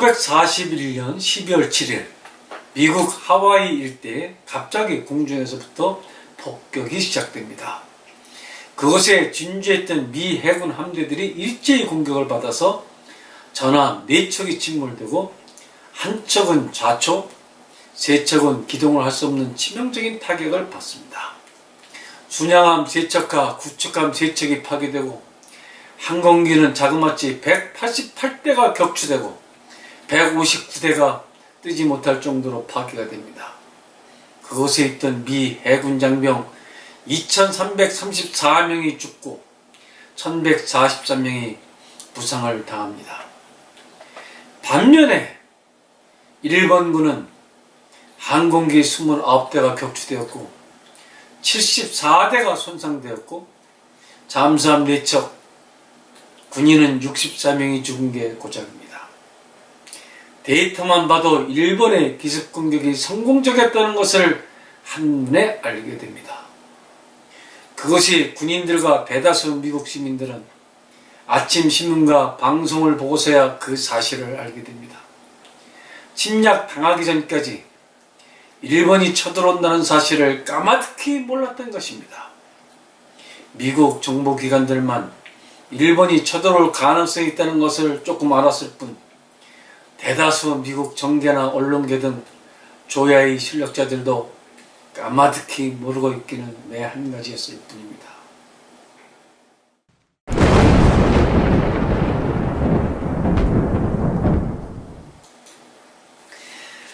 1941년 12월 7일 미국 하와이 일대에 갑자기 공중에서부터 폭격이 시작됩니다. 그곳에 진주했던 미 해군 함대들이 일제히 공격을 받아서 전함 4척이 침몰되고 한 척은 좌초, 3척은 기동을 할 수 없는 치명적인 타격을 받습니다. 순양함 3척과 구축함 3척이 파괴되고 항공기는 자그마치 188대가 격추되고 159대가 뜨지 못할 정도로 파괴가 됩니다. 그곳에 있던 미 해군 장병 2334명이 죽고 1143명이 부상을 당합니다. 반면에 일본군은 항공기 29대가 격추되었고 74대가 손상되었고 잠수함 4척, 군인은 64명이 죽은 게 고작입니다. 데이터만 봐도 일본의 기습공격이 성공적이었다는 것을 한눈에 알게 됩니다. 그것이 군인들과 대다수 미국 시민들은 아침 신문과 방송을 보고서야 그 사실을 알게 됩니다. 침략 당하기 전까지 일본이 쳐들어온다는 사실을 까마득히 몰랐던 것입니다. 미국 정보기관들만 일본이 쳐들어올 가능성이 있다는 것을 조금 알았을 뿐 대다수 미국 정계나 언론계 등 조야의 실력자들도 까마득히 모르고 있기는 매 한 가지였을 뿐입니다.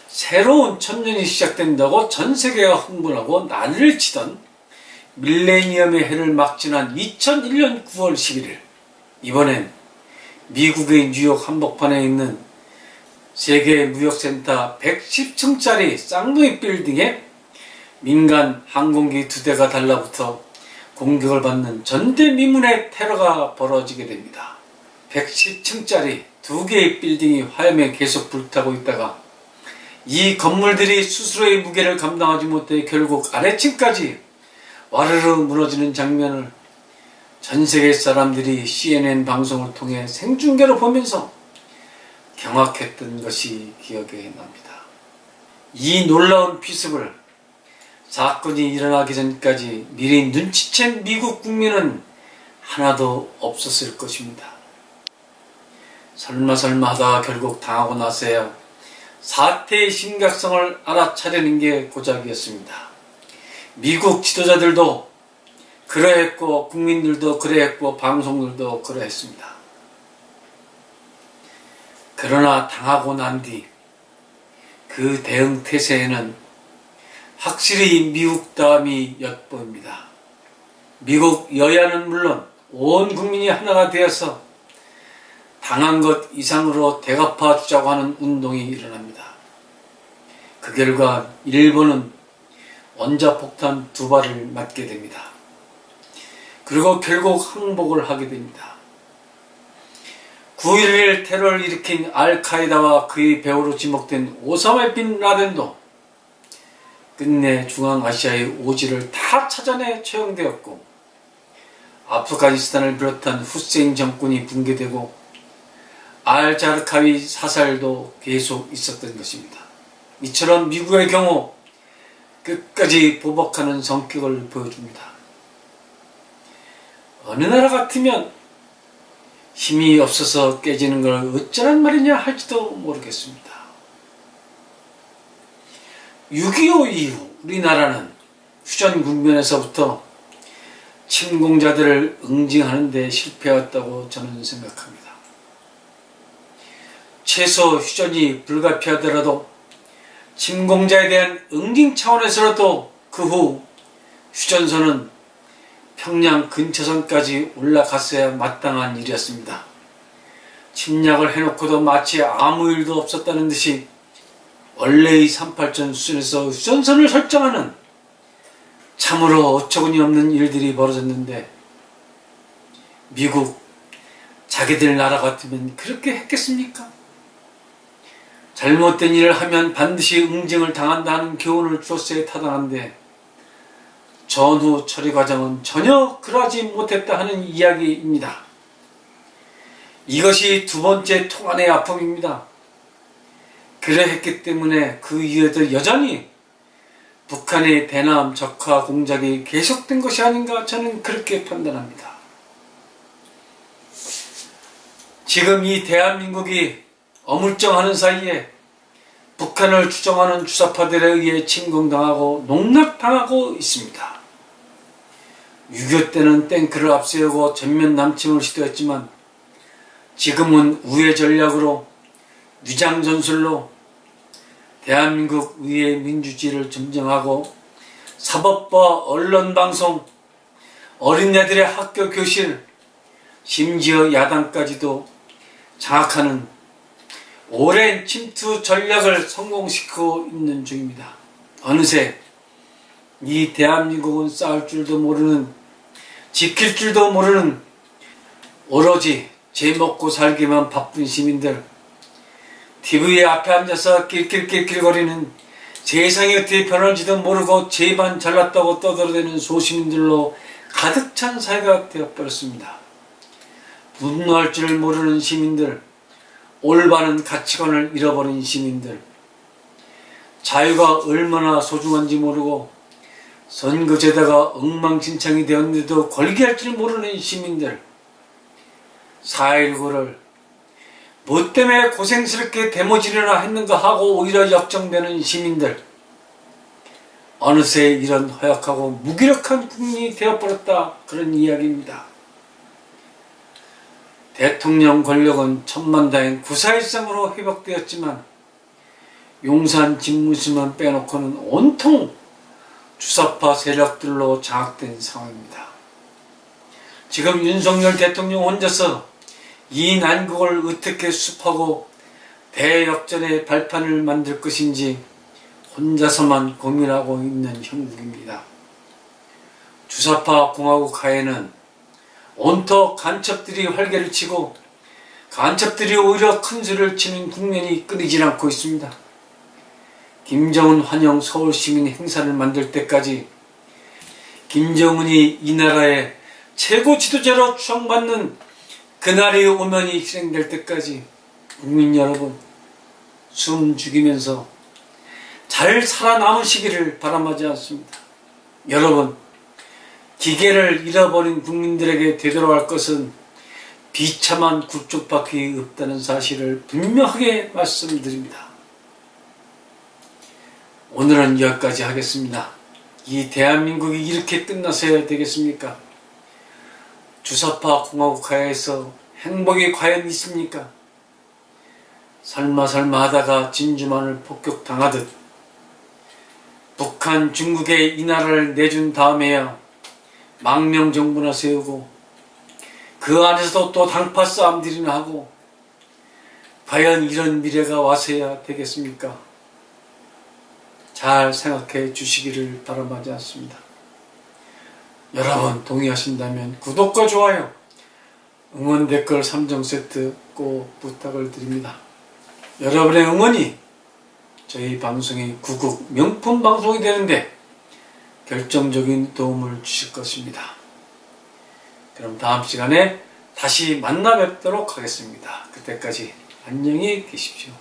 새로운 천년이 시작된다고 전세계가 흥분하고 난리를 치던 밀레니엄의 해를 막 지난 2001년 9월 11일 이번엔 미국의 뉴욕 한복판에 있는 세계무역센터 110층짜리 쌍둥이 빌딩에 민간 항공기 2대가 달라붙어 공격을 받는 전대미문의 테러가 벌어지게 됩니다. 110층짜리 2개의 빌딩이 화염에 계속 불타고 있다가 이 건물들이 스스로의 무게를 감당하지 못해 결국 아래층까지 와르르 무너지는 장면을 전세계 사람들이 CNN 방송을 통해 생중계로 보면서 경악했던 것이 기억에 납니다. 이 놀라운 피습을 사건이 일어나기 전까지 미리 눈치챈 미국 국민은 하나도 없었을 것입니다. 설마 하다가 결국 당하고 나서야 사태의 심각성을 알아차리는 게 고작이었습니다. 미국 지도자들도 그러했고 국민들도 그러했고 방송들도 그러했습니다. 그러나 당하고 난 뒤 그 대응 태세에는 확실히 미국다움이 엿보입니다. 미국 여야는 물론 온 국민이 하나가 되어서 당한 것 이상으로 되갚아 주자고 하는 운동이 일어납니다. 그 결과 일본은 원자폭탄 2발을 맞게 됩니다. 그리고 결국 항복을 하게 됩니다. 9.11 테러를 일으킨 알카에다와 그의 배후로 지목된 오사마 빈 라덴도 끝내 중앙아시아의 오지를 다 찾아내 처형되었고 아프가니스탄을 비롯한 후세인 정권이 붕괴되고 알자르카위 사살도 계속 있었던 것입니다. 이처럼 미국의 경우 끝까지 보복하는 성격을 보여줍니다. 어느 나라 같으면 힘이 없어서 깨지는 걸 어쩌란 말이냐 할지도 모르겠습니다. 6.25 이후 우리나라는 휴전 국면에서부터 침공자들을 응징하는 데 실패했다고 저는 생각합니다. 최소 휴전이 불가피하더라도 침공자에 대한 응징 차원에서라도 그 후 휴전선은 평양 근처선까지 올라갔어야 마땅한 일이었습니다. 침략을 해놓고도 마치 아무 일도 없었다는 듯이 원래의 38전 수준에서 휴전선을 설정하는 참으로 어처구니 없는 일들이 벌어졌는데 미국 자기들 나라 같으면 그렇게 했겠습니까? 잘못된 일을 하면 반드시 응징을 당한다는 교훈을 주었어야 타당한데 전후 처리 과정은 전혀 그러지 못했다 하는 이야기입니다. 이것이 두 번째 통안의 아픔입니다. 그러했기 때문에 그 이후에도 여전히 북한의 대남 적화 공작이 계속된 것이 아닌가 저는 그렇게 판단합니다. 지금 이 대한민국이 어물쩡하는 사이에 북한을 추종하는 주사파들에 의해 침공당하고 농락당하고 있습니다. 6.25 때는 탱크를 앞세우고 전면 남침을 시도했지만 지금은 우회 전략으로 위장전술로 대한민국 의회 민주주의를 점령하고 사법과 언론방송, 어린애들의 학교 교실, 심지어 야당까지도 장악하는 오랜 침투 전략을 성공시키고 있는 중입니다. 어느새 이 대한민국은 싸울 줄도 모르는, 지킬 줄도 모르는 오로지 제 먹고 살기만 바쁜 시민들, TV 앞에 앉아서 낄낄낄낄거리는 세상이 어떻게 변할지도 모르고 제만 잘났다고 떠들어대는 소시민들로 가득 찬 사회가 되어버렸습니다. 분노할 줄 모르는 시민들, 올바른 가치관을 잃어버린 시민들, 자유가 얼마나 소중한지 모르고 선거제도가 엉망진창이 되었는데도 걸게할 줄 모르는 시민들, 4.19를 뭐 때문에 고생스럽게 데모지려나 했는가 하고 오히려 역정되는 시민들, 어느새 이런 허약하고 무기력한 국민이 되어버렸다, 그런 이야기입니다. 대통령 권력은 천만다행 구사일상으로 회복되었지만 용산 집무실만 빼놓고는 온통 주사파 세력들로 장악된 상황입니다. 지금 윤석열 대통령 혼자서 이 난국을 어떻게 수습하고 대역전의 발판을 만들 것인지 혼자서만 고민하고 있는 형국입니다. 주사파 공화국 하에는 온통 간첩들이 활개를 치고 간첩들이 오히려 큰 소리를 치는 국면이 끊이질 않고 있습니다. 김정은 환영 서울시민 행사를 만들 때까지 김정은이 이 나라의 최고 지도자로 추앙받는 그날이 오면이 실행될 때까지 국민 여러분 숨 죽이면서 잘 살아남으시기를 바람하지 않습니다. 여러분, 기계를 잃어버린 국민들에게 되돌아갈 것은 비참한 굴뚝밖에 없다는 사실을 분명하게 말씀드립니다. 오늘은 여기까지 하겠습니다. 이 대한민국이 이렇게 끝나서야 되겠습니까? 주사파 공화국 하에서 행복이 과연 있습니까? 설마 하다가 진주만을 폭격당하듯 북한, 중국에 이 나라를 내준 다음에야 망명정부나 세우고 그 안에서도 또 당파 싸움들이나 하고 과연 이런 미래가 와서야 되겠습니까? 잘 생각해 주시기를 바람하지 않습니다. 여러분 동의하신다면 구독과 좋아요, 응원 댓글 3종 세트 꼭 부탁을 드립니다. 여러분의 응원이 저희 방송이 구국 명품 방송이 되는데 결정적인 도움을 주실 것입니다. 그럼 다음 시간에 다시 만나 뵙도록 하겠습니다. 그때까지 안녕히 계십시오.